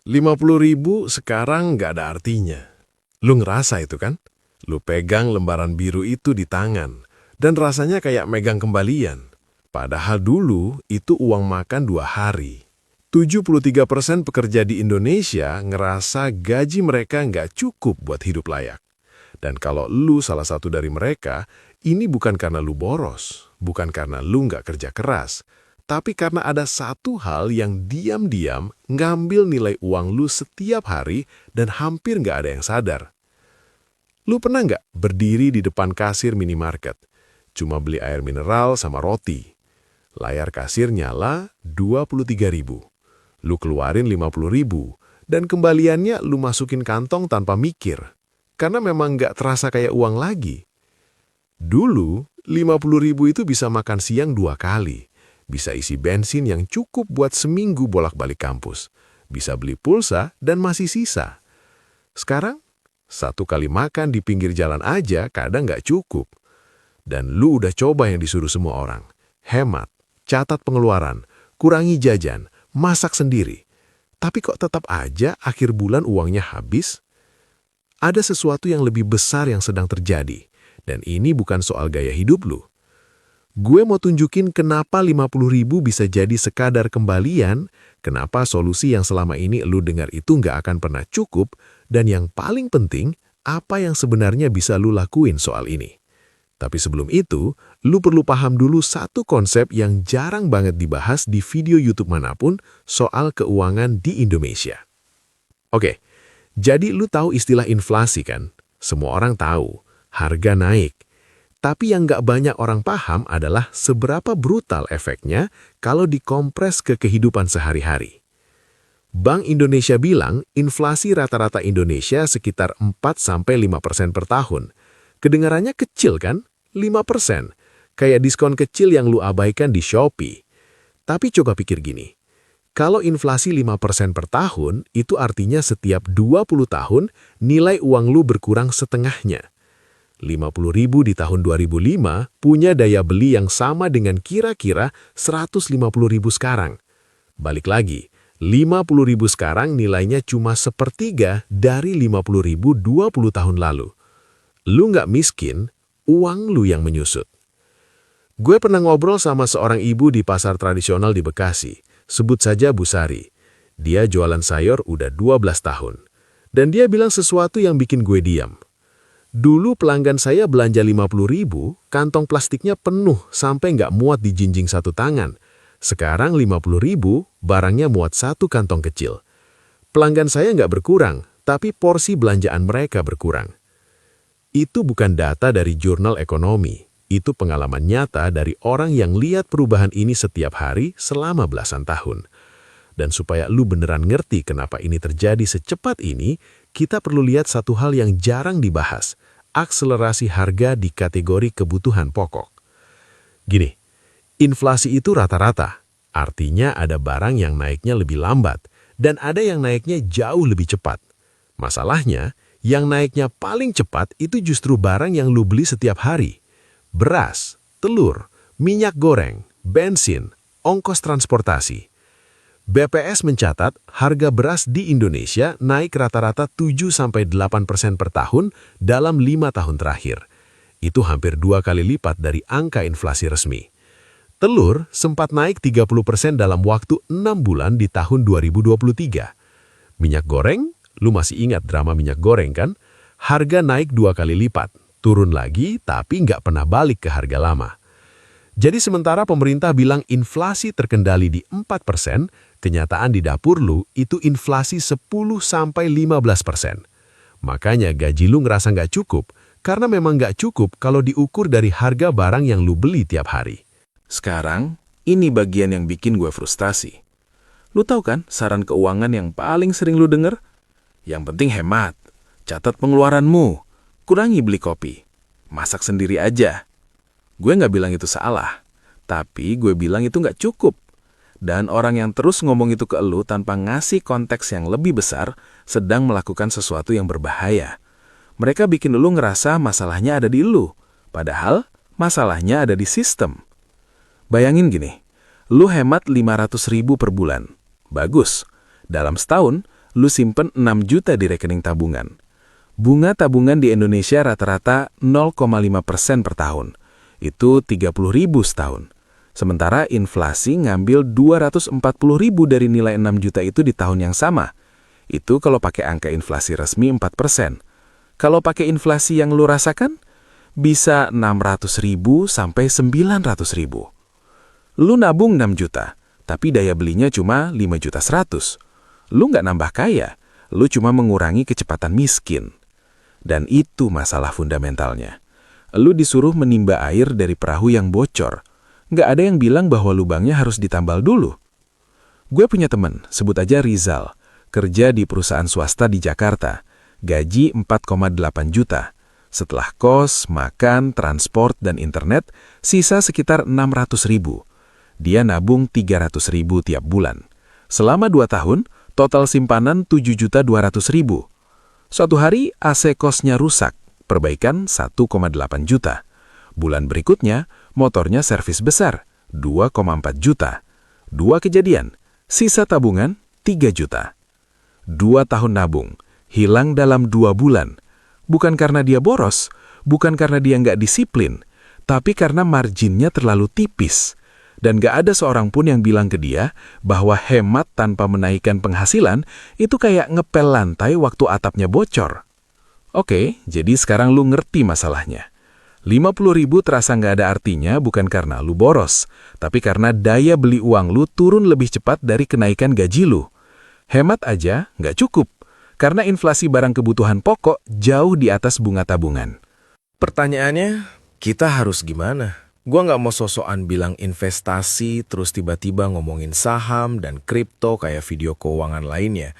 50.000 sekarang nggak ada artinya. Lu ngerasa itu kan? Lu pegang lembaran biru itu di tangan, dan rasanya kayak megang kembalian. Padahal dulu itu uang makan 2 hari. 73% pekerja di Indonesia ngerasa gaji mereka nggak cukup buat hidup layak. Dan kalau lu salah satu dari mereka, ini bukan karena lu boros, bukan karena lu nggak kerja keras, tapi karena ada satu hal yang diam-diam ngambil nilai uang lu setiap hari dan hampir nggak ada yang sadar. Lu pernah nggak berdiri di depan kasir minimarket, cuma beli air mineral sama roti? Layar kasir nyala 23.000. Lu keluarin 50.000, dan kembaliannya lu masukin kantong tanpa mikir. Karena memang nggak terasa kayak uang lagi. Dulu, 50.000 itu bisa makan siang 2 kali. Bisa isi bensin yang cukup buat seminggu bolak-balik kampus. Bisa beli pulsa dan masih sisa. Sekarang, 1 kali makan di pinggir jalan aja kadang nggak cukup. Dan lu udah coba yang disuruh semua orang. Hemat, catat pengeluaran, kurangi jajan, masak sendiri. Tapi kok tetap aja akhir bulan uangnya habis? Ada sesuatu yang lebih besar yang sedang terjadi. Dan ini bukan soal gaya hidup lu. Gue mau tunjukin kenapa 50.000 bisa jadi sekadar kembalian, kenapa solusi yang selama ini lu dengar itu nggak akan pernah cukup, dan yang paling penting, apa yang sebenarnya bisa lu lakuin soal ini. Tapi sebelum itu, lu perlu paham dulu satu konsep yang jarang banget dibahas di video YouTube manapun soal keuangan di Indonesia. Oke, jadi lu tahu istilah inflasi kan? Semua orang tahu, harga naik. Tapi yang nggak banyak orang paham adalah seberapa brutal efeknya kalau dikompres ke kehidupan sehari-hari. Bank Indonesia bilang inflasi rata-rata Indonesia sekitar 4-5% per tahun. Kedengarannya kecil kan? 5%. Kayak diskon kecil yang lu abaikan di Shopee. Tapi coba pikir gini. Kalau inflasi 5% per tahun, itu artinya setiap 20 tahun nilai uang lu berkurang setengahnya. 50.000 di tahun 2005 punya daya beli yang sama dengan kira-kira 150.000 sekarang. Balik lagi, 50.000 sekarang nilainya cuma sepertiga dari 50.000 20 tahun lalu. Lu nggak miskin, uang lu yang menyusut. Gue pernah ngobrol sama seorang ibu di pasar tradisional di Bekasi. Sebut saja Bu Sari. Dia jualan sayur udah 12 tahun. Dan dia bilang sesuatu yang bikin gue diam. Dulu pelanggan saya belanja 50.000, kantong plastiknya penuh sampai nggak muat di jinjing satu tangan. Sekarang 50.000, barangnya muat satu kantong kecil. Pelanggan saya nggak berkurang, tapi porsi belanjaan mereka berkurang. Itu bukan data dari jurnal ekonomi. Itu pengalaman nyata dari orang yang lihat perubahan ini setiap hari selama belasan tahun. Dan supaya lu beneran ngerti kenapa ini terjadi secepat ini, kita perlu lihat satu hal yang jarang dibahas, akselerasi harga di kategori kebutuhan pokok. Gini, inflasi itu rata-rata, artinya ada barang yang naiknya lebih lambat, dan ada yang naiknya jauh lebih cepat. Masalahnya, yang naiknya paling cepat itu justru barang yang lu beli setiap hari. Beras, telur, minyak goreng, bensin, ongkos transportasi. BPS mencatat harga beras di Indonesia naik rata-rata 7-8% per tahun dalam 5 tahun terakhir. Itu hampir 2 kali lipat dari angka inflasi resmi. Telur sempat naik 30% dalam waktu 6 bulan di tahun 2023. Minyak goreng, lu masih ingat drama minyak goreng kan? Harga naik 2 kali lipat, turun lagi tapi nggak pernah balik ke harga lama. Jadi sementara pemerintah bilang inflasi terkendali di 4%, kenyataan di dapur lu itu inflasi 10-15%. Makanya gaji lu ngerasa nggak cukup, karena memang nggak cukup kalau diukur dari harga barang yang lu beli tiap hari. Sekarang, ini bagian yang bikin gue frustasi. Lu tahu kan saran keuangan yang paling sering lu denger? Yang penting hemat, catat pengeluaranmu, kurangi beli kopi, masak sendiri aja. Gue nggak bilang itu salah, tapi gue bilang itu nggak cukup. Dan orang yang terus ngomong itu ke elu tanpa ngasih konteks yang lebih besar sedang melakukan sesuatu yang berbahaya. Mereka bikin elu ngerasa masalahnya ada di elu, padahal masalahnya ada di sistem. Bayangin gini, lu hemat 500.000 per bulan. Bagus, dalam setahun, lu simpen 6 juta di rekening tabungan. Bunga tabungan di Indonesia rata-rata 0,5% per tahun. Itu 30.000 setahun. Sementara inflasi ngambil 240.000 dari nilai 6 juta itu di tahun yang sama. Itu kalau pakai angka inflasi resmi 4%. Kalau pakai inflasi yang lu rasakan, bisa 600.000 sampai 900.000. Lu nabung 6 juta, tapi daya belinya cuma 5.100.000. Lu nggak nambah kaya, lu cuma mengurangi kecepatan miskin. Dan itu masalah fundamentalnya. Lu disuruh menimba air dari perahu yang bocor. Nggak ada yang bilang bahwa lubangnya harus ditambal dulu. Gue punya temen, sebut aja Rizal, kerja di perusahaan swasta di Jakarta, gaji 4,8 juta. Setelah kos, makan, transport, dan internet, sisa sekitar 600.000. Dia nabung 300.000 tiap bulan. Selama 2 tahun, total simpanan 7.200.000. Suatu hari, AC kosnya rusak, perbaikan 1,8 juta. Bulan berikutnya, motornya servis besar, 2,4 juta. 2 kejadian, sisa tabungan 3 juta. 2 tahun nabung, hilang dalam 2 bulan. Bukan karena dia boros, bukan karena dia nggak disiplin, tapi karena marginnya terlalu tipis. Dan nggak ada seorang pun yang bilang ke dia bahwa hemat tanpa menaikkan penghasilan itu kayak ngepel lantai waktu atapnya bocor. Oke, jadi sekarang lu ngerti masalahnya. 50.000 terasa nggak ada artinya bukan karena lu boros, tapi karena daya beli uang lu turun lebih cepat dari kenaikan gaji lu. Hemat aja nggak cukup, karena inflasi barang kebutuhan pokok jauh di atas bunga tabungan. Pertanyaannya, kita harus gimana? Gua nggak mau sosokan bilang investasi, terus tiba-tiba ngomongin saham dan kripto kayak video keuangan lainnya.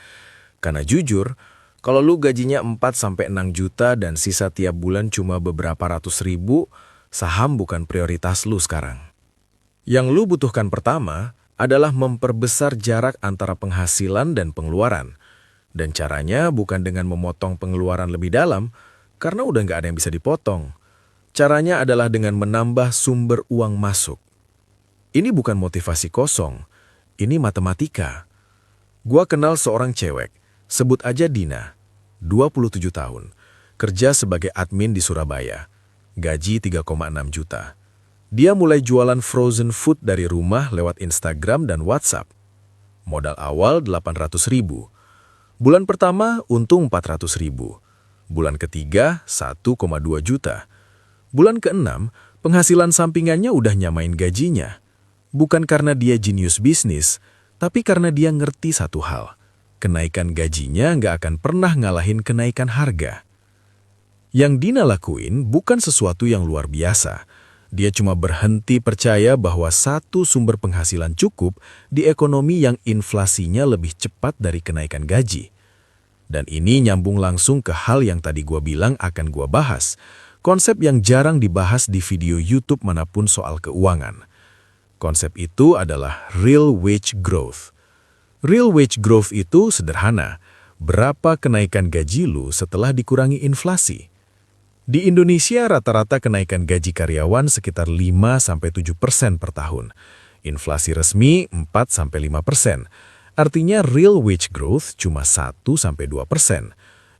Karena jujur, kalau lu gajinya 4-6 juta dan sisa tiap bulan cuma beberapa ratus ribu, saham bukan prioritas lu sekarang. Yang lu butuhkan pertama adalah memperbesar jarak antara penghasilan dan pengeluaran. Dan caranya bukan dengan memotong pengeluaran lebih dalam, karena udah nggak ada yang bisa dipotong. Caranya adalah dengan menambah sumber uang masuk. Ini bukan motivasi kosong, ini matematika. Gua kenal seorang cewek, sebut aja Dina, 27 tahun, kerja sebagai admin di Surabaya, gaji 3,6 juta. Dia mulai jualan frozen food dari rumah lewat Instagram dan WhatsApp. Modal awal 800.000. Bulan pertama untung 400.000. Bulan ketiga 1,2 juta. Bulan ke-6 penghasilan sampingannya udah nyamain gajinya. Bukan karena dia jenius bisnis, tapi karena dia ngerti satu hal. Kenaikan gajinya nggak akan pernah ngalahin kenaikan harga. Yang Dina lakuin bukan sesuatu yang luar biasa. Dia cuma berhenti percaya bahwa satu sumber penghasilan cukup di ekonomi yang inflasinya lebih cepat dari kenaikan gaji. Dan ini nyambung langsung ke hal yang tadi gua bilang akan gua bahas. Konsep yang jarang dibahas di video YouTube manapun soal keuangan. Konsep itu adalah real wage growth. Real wage growth itu sederhana. Berapa kenaikan gaji lu setelah dikurangi inflasi? Di Indonesia rata-rata kenaikan gaji karyawan sekitar 5-7% per tahun. Inflasi resmi 4-5%. Artinya real wage growth cuma 1-2%.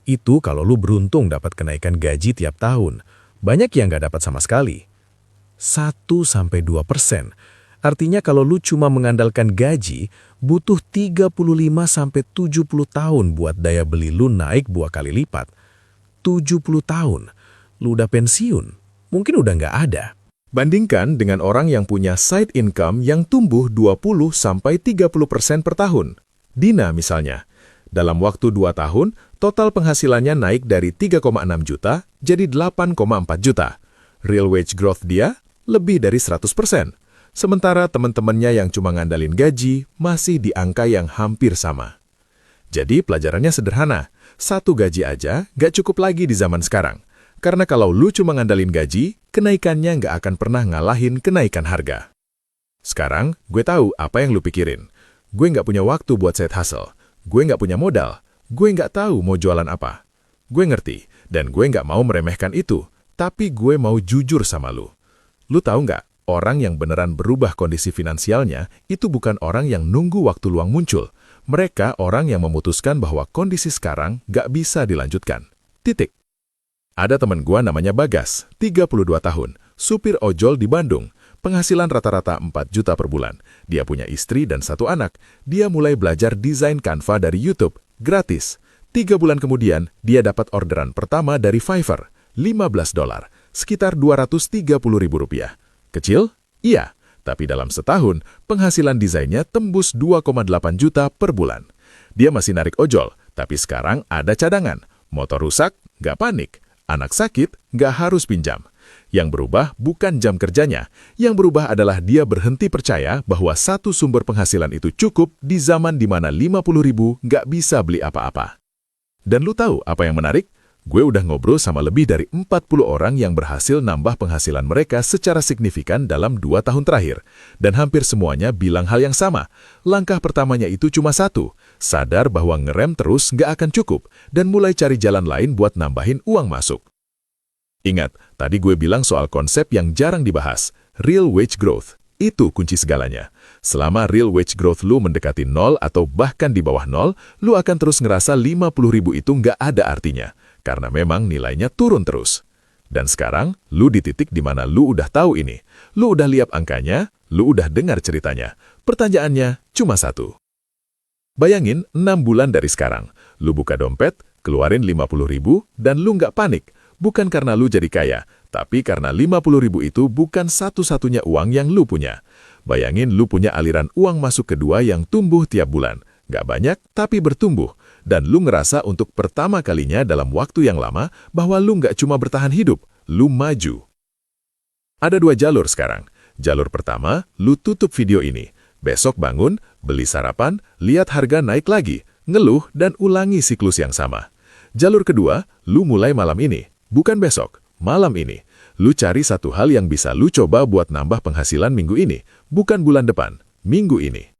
Itu kalau lu beruntung dapat kenaikan gaji tiap tahun. Banyak yang nggak dapat sama sekali. 1-2%. Artinya kalau lu cuma mengandalkan gaji, butuh 35-70 tahun buat daya beli lu naik 2 kali lipat. 70 tahun. Lu udah pensiun. Mungkin udah nggak ada. Bandingkan dengan orang yang punya side income yang tumbuh 20-30% per tahun. Dina misalnya. Dalam waktu 2 tahun, total penghasilannya naik dari 3,6 juta jadi 8,4 juta. Real wage growth dia lebih dari 100%. Sementara teman-temannya yang cuma ngandalin gaji masih di angka yang hampir sama. Jadi pelajarannya sederhana. Satu gaji aja gak cukup lagi di zaman sekarang. Karena kalau lu cuma ngandalin gaji, kenaikannya nggak akan pernah ngalahin kenaikan harga. Sekarang, gue tahu apa yang lu pikirin. Gue nggak punya waktu buat side hustle. Gue nggak punya modal. Gue nggak tahu mau jualan apa. Gue ngerti, dan gue nggak mau meremehkan itu. Tapi gue mau jujur sama lu. Lu tahu nggak, orang yang beneran berubah kondisi finansialnya, itu bukan orang yang nunggu waktu luang muncul. Mereka orang yang memutuskan bahwa kondisi sekarang gak bisa dilanjutkan. Titik. Ada teman gua namanya Bagas, 32 tahun, supir ojol di Bandung. Penghasilan rata-rata 4 juta per bulan. Dia punya istri dan 1 anak. Dia mulai belajar desain Canva dari YouTube, gratis. 3 bulan kemudian, dia dapat orderan pertama dari Fiverr, $15, sekitar Rp230.000. Kecil? Iya. Tapi dalam setahun, penghasilan desainnya tembus 2,8 juta per bulan. Dia masih narik ojol, tapi sekarang ada cadangan. Motor rusak, nggak panik. Anak sakit, nggak harus pinjam. Yang berubah bukan jam kerjanya. Yang berubah adalah dia berhenti percaya bahwa satu sumber penghasilan itu cukup di zaman di mana 50.000 nggak bisa beli apa-apa. Dan lu tahu apa yang menarik? Gue udah ngobrol sama lebih dari 40 orang yang berhasil nambah penghasilan mereka secara signifikan dalam 2 tahun terakhir. Dan hampir semuanya bilang hal yang sama. Langkah pertamanya itu cuma satu, sadar bahwa ngerem terus nggak akan cukup, dan mulai cari jalan lain buat nambahin uang masuk. Ingat, tadi gue bilang soal konsep yang jarang dibahas, real wage growth. Itu kunci segalanya. Selama real wage growth lu mendekati 0 atau bahkan di bawah 0, lu akan terus ngerasa 50.000 itu nggak ada artinya. Karena memang nilainya turun terus. Dan sekarang, lu di titik di mana lu udah tahu ini. Lu udah lihat angkanya, lu udah dengar ceritanya. Pertanyaannya cuma satu. Bayangin 6 bulan dari sekarang. Lu buka dompet, keluarin 50.000, dan lu nggak panik. Bukan karena lu jadi kaya, tapi karena 50.000 itu bukan satu-satunya uang yang lu punya. Bayangin lu punya aliran uang masuk kedua yang tumbuh tiap bulan. Nggak banyak, tapi bertumbuh. Dan lu ngerasa untuk pertama kalinya dalam waktu yang lama bahwa lu nggak cuma bertahan hidup, lu maju. Ada 2 jalur sekarang. Jalur pertama, lu tutup video ini. Besok bangun, beli sarapan, lihat harga naik lagi, ngeluh, dan ulangi siklus yang sama. Jalur kedua, lu mulai malam ini. Bukan besok, malam ini. Lu cari satu hal yang bisa lu coba buat nambah penghasilan minggu ini. Bukan bulan depan, minggu ini.